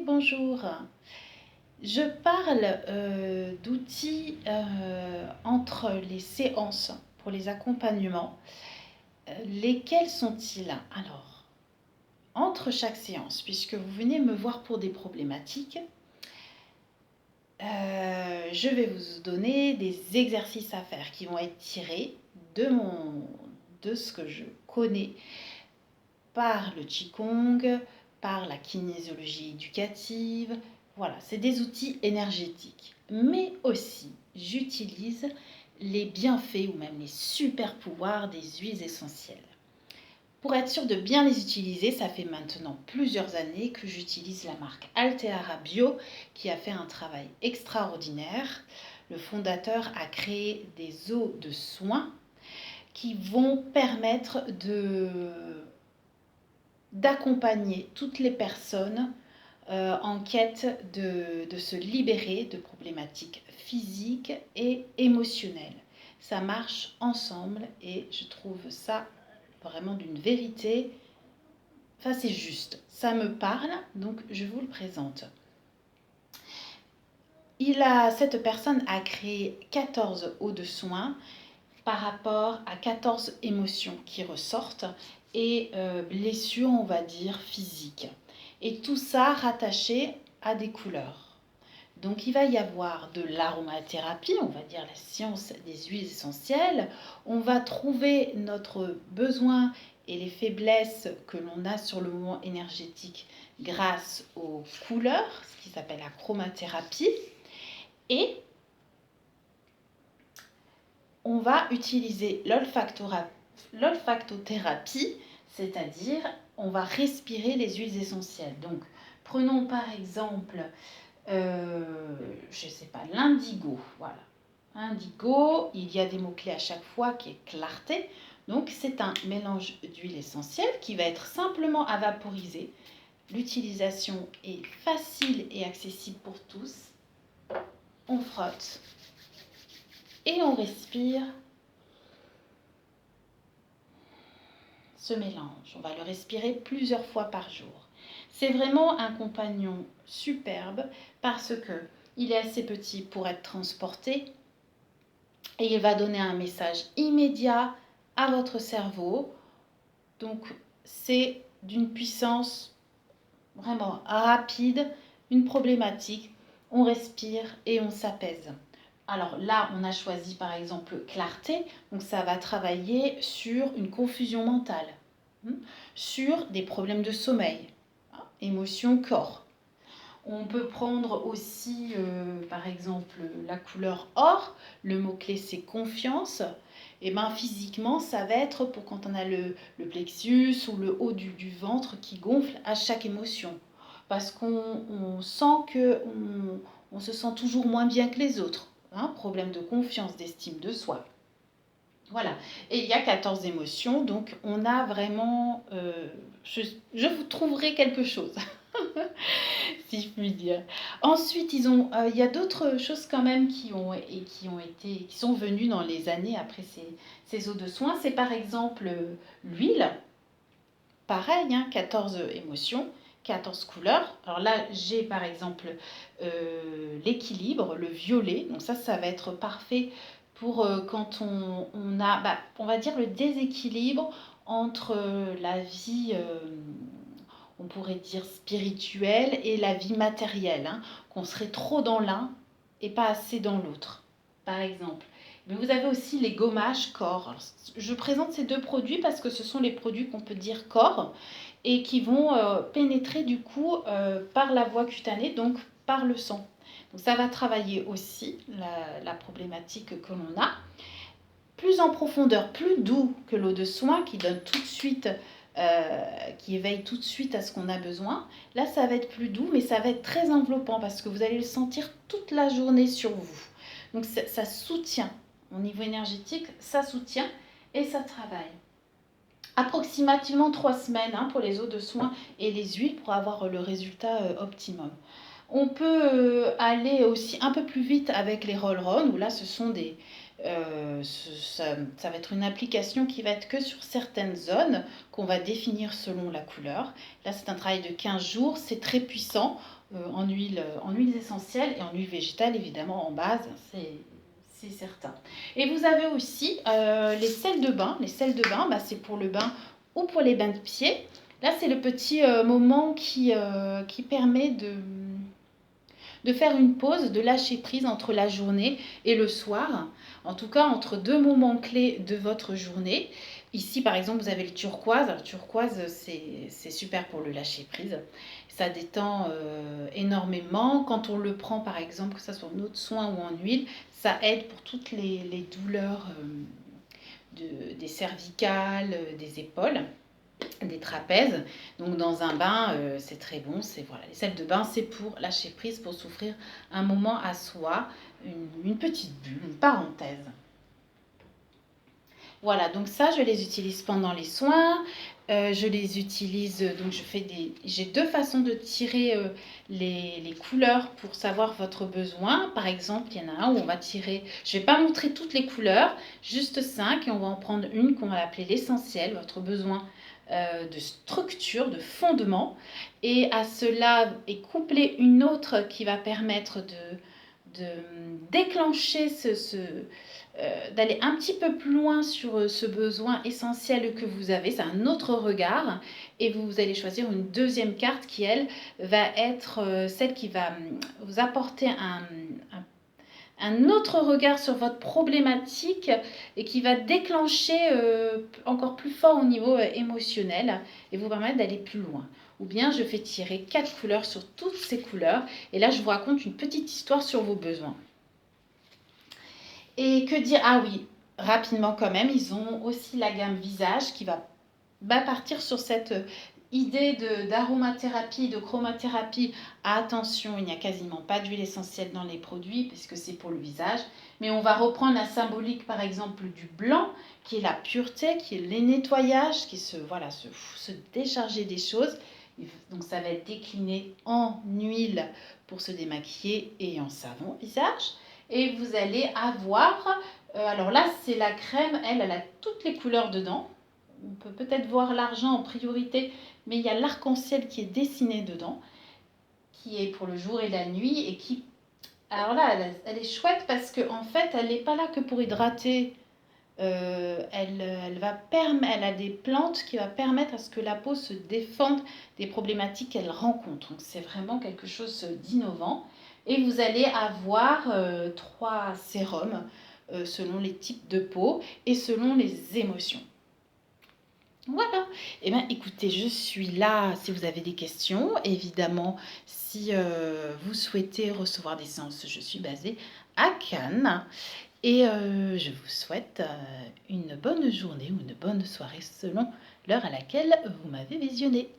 Bonjour. Je parle d'outils entre les séances pour les accompagnements. Lesquels sont-ils? Alors, entre chaque séance, puisque vous venez me voir pour des problématiques, je vais vous donner des exercices à faire qui vont être tirés de ce que je connais par le Qigong, par la kinésiologie éducative. Voilà, c'est des outils énergétiques. Mais aussi, j'utilise les bienfaits ou même les super pouvoirs des huiles essentielles. Pour être sûr de bien les utiliser, ça fait maintenant plusieurs années que j'utilise la marque Alteara Bio qui a fait un travail extraordinaire. Le fondateur a créé des eaux de soin qui vont permettre d'accompagner toutes les personnes en quête de se libérer de problématiques physiques et émotionnelles. Ça marche ensemble et je trouve ça vraiment d'une vérité. Enfin, c'est juste, ça me parle, donc je vous le présente. Cette personne a créé 14 eaux de soin par rapport à 14 émotions qui ressortent et blessures, on va dire, physiques. Et tout ça rattaché à des couleurs. Donc il va y avoir de l'aromathérapie, on va dire la science des huiles essentielles. On va trouver notre besoin et les faiblesses que l'on a sur le moment énergétique grâce aux couleurs, ce qui s'appelle la chromathérapie. Et on va utiliser l'olfactothérapie, c'est-à-dire on va respirer les huiles essentielles. Donc prenons par exemple, je ne sais pas, l'indigo. Voilà. Indigo, il y a des mots-clés à chaque fois qui est clarté. Donc c'est un mélange d'huile essentielle qui va être simplement à vaporiser. L'utilisation est facile et accessible pour tous. On frotte et on respire ce mélange. On va le respirer plusieurs fois par jour. C'est vraiment un compagnon superbe parce que il est assez petit pour être transporté et il va donner un message immédiat à votre cerveau. Donc c'est d'une puissance vraiment rapide, une problématique. On respire et on s'apaise. Alors là, on a choisi par exemple clarté, donc ça va travailler sur une confusion mentale, sur des problèmes de sommeil, émotion, corps. On peut prendre aussi par exemple la couleur or, le mot-clé c'est confiance. Et bien physiquement, ça va être pour quand on a le plexus ou le haut du ventre qui gonfle à chaque émotion. Parce qu'on sent qu'on se sent toujours moins bien que les autres. Problème de confiance, d'estime de soi. Voilà. Et il y a 14 émotions, donc on a vraiment... je vous trouverai quelque chose, si je puis dire. Ensuite, il y a d'autres choses quand même qui sont venues dans les années après ces eaux de soin. C'est par exemple l'huile. Pareil, 14 émotions, 14 couleurs. Alors là, j'ai par exemple l'équilibre, le violet. Donc ça va être parfait pour quand on a, on va dire, le déséquilibre entre la vie, on pourrait dire, spirituelle et la vie matérielle. Qu'on serait trop dans l'un et pas assez dans l'autre, par exemple. Mais vous avez aussi les gommages corps. Alors, je présente ces deux produits parce que ce sont les produits qu'on peut dire corps et qui vont pénétrer du coup par la voie cutanée, donc par le sang. Donc ça va travailler aussi la problématique que l'on a. Plus en profondeur, plus doux que l'eau de soin qui donne tout de suite, qui éveille tout de suite à ce qu'on a besoin. Là, ça va être plus doux, mais ça va être très enveloppant parce que vous allez le sentir toute la journée sur vous. Donc ça soutient, au niveau énergétique, ça soutient et ça travaille. Approximativement 3 semaines pour les eaux de soin et les huiles pour avoir le résultat optimum. On peut aller aussi un peu plus vite avec les roll-on, où là ce sont ça va être une application qui va être que sur certaines zones qu'on va définir selon la couleur. Là c'est un travail de 15 jours, c'est très puissant. en huiles essentielles et en huile végétale, évidemment, en base, c'est certain. Et vous avez aussi les sels de bain. Les sels de bain, bah, c'est pour le bain ou pour les bains de pieds. Là, c'est le petit moment qui permet de faire une pause, de lâcher prise entre la journée et le soir, en tout cas entre deux moments clés de votre journée. Ici, par exemple, vous avez le turquoise. Alors, le turquoise, c'est super pour le lâcher prise. Ça détend énormément. Quand on le prend, par exemple, que ce soit en eau de soin ou en huile, ça aide pour toutes les douleurs des cervicales, des épaules, des trapèzes. Donc dans un bain, c'est très bon. C'est voilà, les sels de bain, c'est pour lâcher prise, pour s'offrir un moment à soi, une petite bulle, une parenthèse. Voilà, donc ça, je les utilise pendant les soins. Je les utilise, donc j'ai deux façons de tirer les couleurs pour savoir votre besoin. Par exemple, il y en a un où on va tirer, je ne vais pas montrer toutes les couleurs, juste 5, et on va en prendre une qu'on va appeler l'essentiel, votre besoin de structure, de fondement. Et à cela est couplée une autre qui va permettre de déclencher d'aller un petit peu plus loin sur ce besoin essentiel que vous avez. C'est un autre regard. Et vous allez choisir une deuxième carte qui, elle, va être celle qui va vous apporter un autre regard sur votre problématique et qui va déclencher encore plus fort au niveau émotionnel et vous permettre d'aller plus loin. Ou bien je fais tirer 4 couleurs sur toutes ces couleurs et là je vous raconte une petite histoire sur vos besoins. Et que dire? Ah oui, rapidement quand même, ils ont aussi la gamme visage qui va partir sur cette idée d'aromathérapie, de chromathérapie. Attention, il n'y a quasiment pas d'huile essentielle dans les produits puisque c'est pour le visage. Mais on va reprendre la symbolique par exemple du blanc qui est la pureté, qui est les nettoyages, qui se décharger des choses. Donc ça va être décliné en huile pour se démaquiller et en savon visage. Et vous allez avoir, alors là c'est la crème, elle a toutes les couleurs dedans. On peut peut-être voir l'argent en priorité, mais il y a l'arc-en-ciel qui est dessiné dedans, qui est pour le jour et la nuit, et qui, alors là, elle est chouette parce qu'en fait, elle n'est pas là que pour hydrater. Elle a des plantes qui va permettre à ce que la peau se défende des problématiques qu'elle rencontre. Donc c'est vraiment quelque chose d'innovant. Et vous allez avoir 3 sérums selon les types de peau et selon les émotions. Voilà. Eh bien, écoutez, je suis là si vous avez des questions. Évidemment, si vous souhaitez recevoir des séances, je suis basée à Cannes. Et je vous souhaite une bonne journée ou une bonne soirée selon l'heure à laquelle vous m'avez visionné.